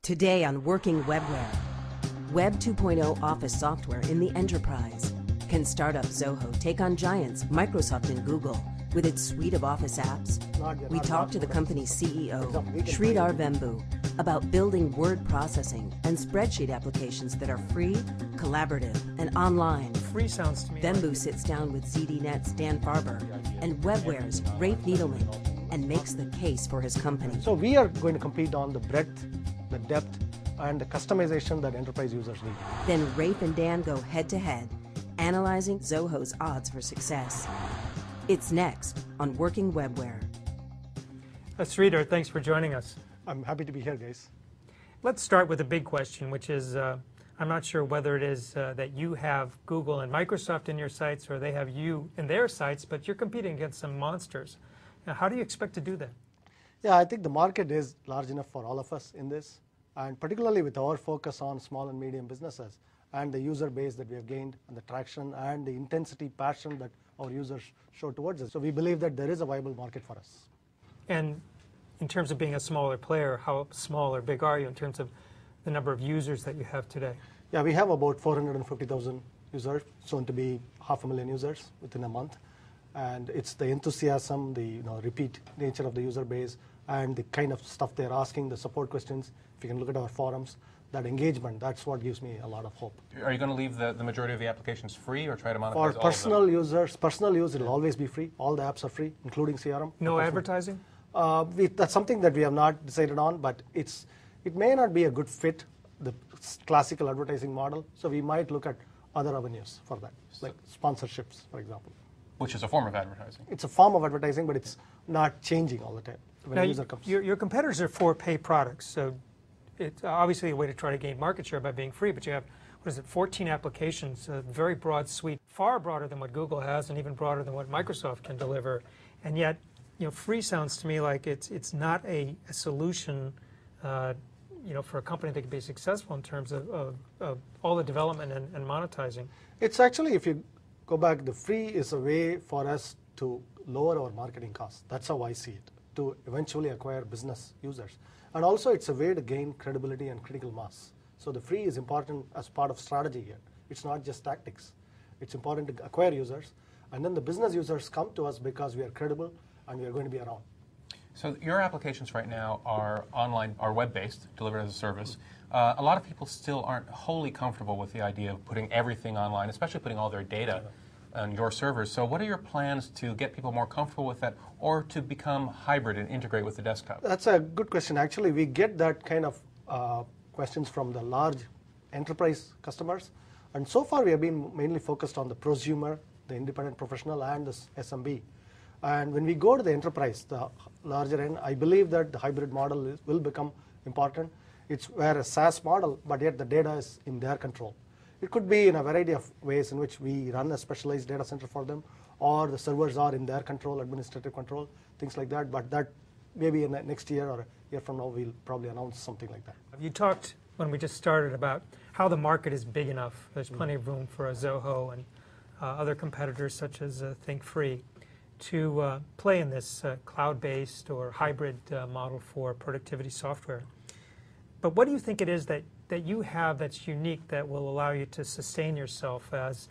Today on Working Webware, Web 2.0 office software in the enterprise. Can startup Zoho take on giants Microsoft and Google with its suite of office apps? We talked to the company's CEO, Sridhar Vembu, about building word processing and spreadsheet applications that are free, collaborative, and online. Free sounds to me. Vembu sits down with ZDNet's Dan Farber and Webware's Rafe Needleman and makes the case for his company. So we are going to compete on the breadth, the depth, and the customization that enterprise users need. Then Rafe and Dan go head-to-head, analyzing Zoho's odds for success. It's next on Working Webware. Sridhar, thanks for joining us. I'm happy to be here, guys. Let's start with a big question, which is, I'm not sure whether it is that you have Google and Microsoft in your sites or they have you in their sites, but you're competing against some monsters. Now, how do you expect to do that? Yeah, I think the market is large enough for all of us in this, and particularly with our focus on small and medium businesses and the user base that we have gained and the traction and the intensity, passion that our users show towards us. So we believe that there is a viable market for us. And in terms of being a smaller player, how small or big are you in terms of the number of users that you have today? Yeah, we have about 450,000 users, soon to be 500,000 users within a month. And it's the enthusiasm, the repeat nature of the user base, and the kind of stuff they're asking, the support questions. If you can look at our forums, that engagement, that's what gives me a lot of hope. Are you going to leave the majority of the applications free or try to monetize For all of them? personal users, personal use, it'll always be free. All the apps are free, including CRM. No advertising? That's something that we have not decided on, but it may not be a good fit, the classical advertising model. So we might look at other avenues for that, like sponsorships, for example. Which is a form of advertising. It's a form of advertising, but it's not changing all the time when Now, a user comes. Your competitors are for pay products, so it's obviously a way to try to gain market share by being free, but you have, 14 applications, a very broad suite, far broader than what Google has and even broader than what Microsoft can deliver. And yet, free sounds to me like it's not a solution for a company that can be successful in terms of all the development and monetizing. It's actually, if you go back, the free is a way for us to lower our marketing costs. That's how I see it, to eventually acquire business users. And also, it's a way to gain credibility and critical mass. So the free is important as part of strategy here. It's not just tactics. It's important to acquire users, and then the business users come to us because we are credible and we are going to be around. So your applications right now are online, are web-based, delivered as a service. A lot of people still aren't wholly comfortable with the idea of putting everything online, especially putting all their data on your servers. So what are your plans to get people more comfortable with that, or to become hybrid and integrate with the desktop? That's a good question. Actually, we get that kind of questions from the large enterprise customers. And so far, we have been mainly focused on the prosumer, the independent professional, and the SMB. And when we go to the enterprise, the larger end, I believe that the hybrid model will become important. It's where a SaaS model, but yet the data is in their control. It could be in a variety of ways in which we run a specialized data center for them, or the servers are in their control, administrative control, things like that. But that maybe in the next year or a year from now, we'll probably announce something like that. You talked, when we just started, about how the market is big enough. There's plenty of room for a Zoho and other competitors such as ThinkFree to play in this cloud-based or hybrid model for productivity software. But what do you think it is that you have that's unique that will allow you to sustain yourself as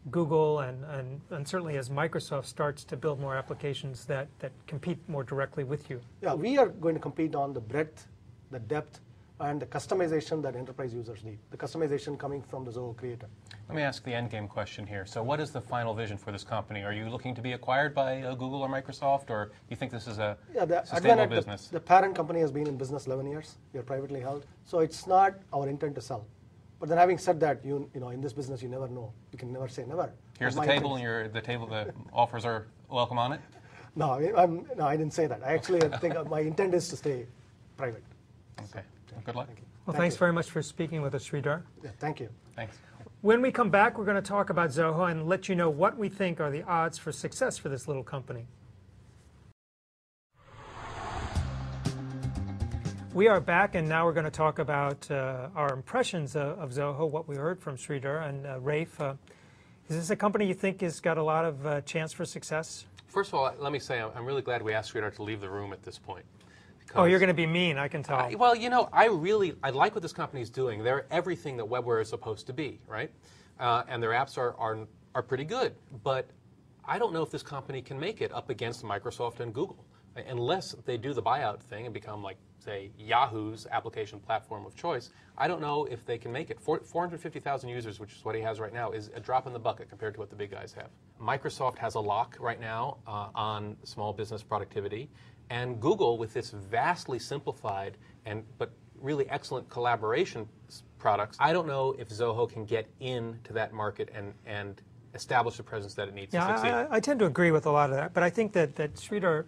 Google and certainly as Microsoft starts to build more applications that compete more directly with you? Yeah, we are going to compete on the breadth, the depth, and the customization that enterprise users need. The customization coming from the Zoho creator. Let me ask the end game question here. So what is the final vision for this company? Are you looking to be acquired by Google or Microsoft, or do you think this is a sustainable business? The parent company has been in business 11 years. We are privately held. So it's not our intent to sell. But then having said that, you know, in this business, you never know. You can never say never. Here's the table, and the offers are welcome on it? No, I didn't say that. I actually think my intent is to stay private. Okay. Well, good luck. Thank you. Well, thanks very much for speaking with us, Sridhar. Yeah, thank you. Thanks. When we come back, we're going to talk about Zoho and let you know what we think are the odds for success for this little company. We are back, and now we're going to talk about our impressions of Zoho, what we heard from Sridhar and Rafe. Is this a company you think has got a lot of chance for success? First of all, let me say I'm really glad we asked Sridhar to leave the room at this point, because... Oh, you're going to be mean, I can tell. Well, you know, I like what this company is doing. They're everything that Webware is supposed to be, right? And their apps are pretty good. But I don't know if this company can make it up against Microsoft and Google, unless they do the buyout thing and become like, say, Yahoo's application platform of choice. I don't know if they can make it. 450,000 users, which is what he has right now, is a drop in the bucket compared to what the big guys have. Microsoft has a lock right now on small business productivity, and Google, with its vastly simplified but really excellent collaboration products, I don't know if Zoho can get into that market and establish the presence that it needs to succeed. I tend to agree with a lot of that, but I think that Sridhar,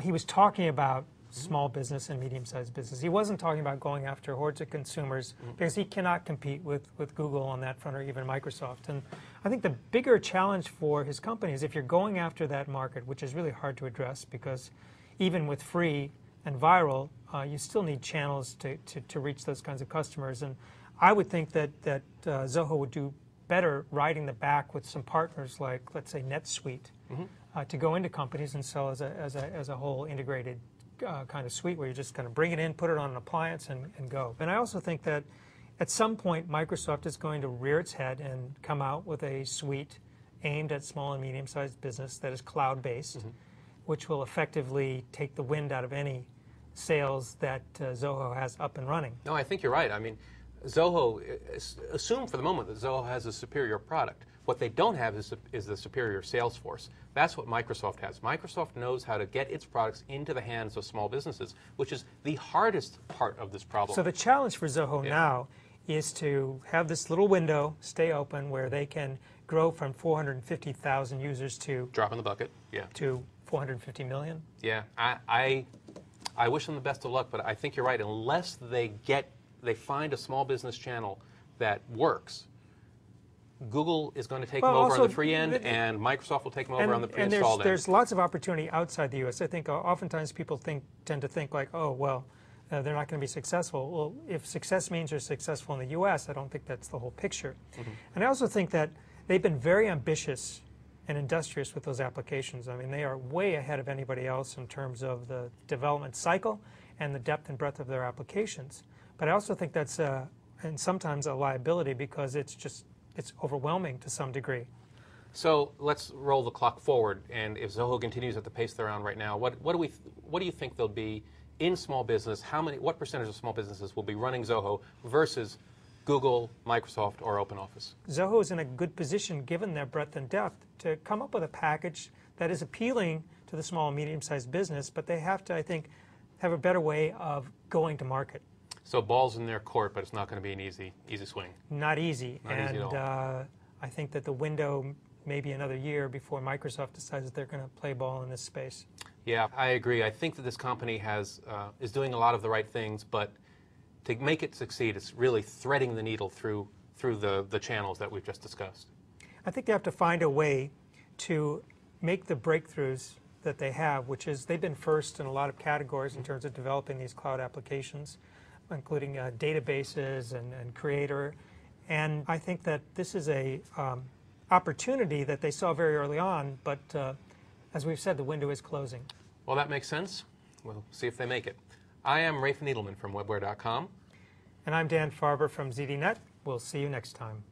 he was talking about small business and medium-sized business. He wasn't talking about going after hordes of consumers because he cannot compete with Google on that front or even Microsoft. And I think the bigger challenge for his company is if you're going after that market, which is really hard to address because even with free and viral, you still need channels to reach those kinds of customers. And I would think that Zoho would do better riding the back with some partners like, let's say, NetSuite, to go into companies and sell as a whole integrated kind of suite where you just kind of bring it in, put it on an appliance, and go. And I also think that at some point Microsoft is going to rear its head and come out with a suite aimed at small and medium-sized business that is cloud-based, which will effectively take the wind out of any sales that Zoho has up and running. No, I think you're right. I mean, Zoho, assume for the moment that Zoho has a superior product. What they don't have is the superior sales force. That's what Microsoft has. Microsoft knows how to get its products into the hands of small businesses, which is the hardest part of this problem. So the challenge for Zoho now is to have this little window stay open where they can grow from 450,000 users to... Drop in the bucket, to 450 million? Yeah, I wish them the best of luck, but I think you're right. Unless they find a small business channel that works, Google is going to take them over on the free end, and Microsoft will take them over on the pre-installed end. There's lots of opportunity outside the U.S. I think oftentimes people tend to think like, oh, well, they're not going to be successful. Well, if success means you're successful in the U.S., I don't think that's the whole picture. And I also think that they've been very ambitious and industrious with those applications. I mean, they are way ahead of anybody else in terms of the development cycle and the depth and breadth of their applications. But I also think that's, and sometimes a liability because it's overwhelming to some degree. So let's roll the clock forward, and if Zoho continues at the pace they're on right now, what do you think they'll be in small business? What percentage of small businesses will be running Zoho versus Google, Microsoft, or OpenOffice? Zoho is in a good position, given their breadth and depth, to come up with a package that is appealing to the small and medium-sized business, but they have to, I think, have a better way of going to market. So ball's in their court, but it's not going to be an easy swing. Not easy. Not easy at all. I think that the window may be another year before Microsoft decides that they're going to play ball in this space. Yeah, I agree. I think that this company is doing a lot of the right things, but to make it succeed, it's really threading the needle through the channels that we've just discussed. I think they have to find a way to make the breakthroughs that they have, which is they've been first in a lot of categories in terms of developing these cloud applications, including databases and Creator. And I think that this is a opportunity that they saw very early on, but as we've said, the window is closing. Well, that makes sense. We'll see if they make it. I am Rafe Needleman from Webware.com. And I'm Dan Farber from ZDNet. We'll see you next time.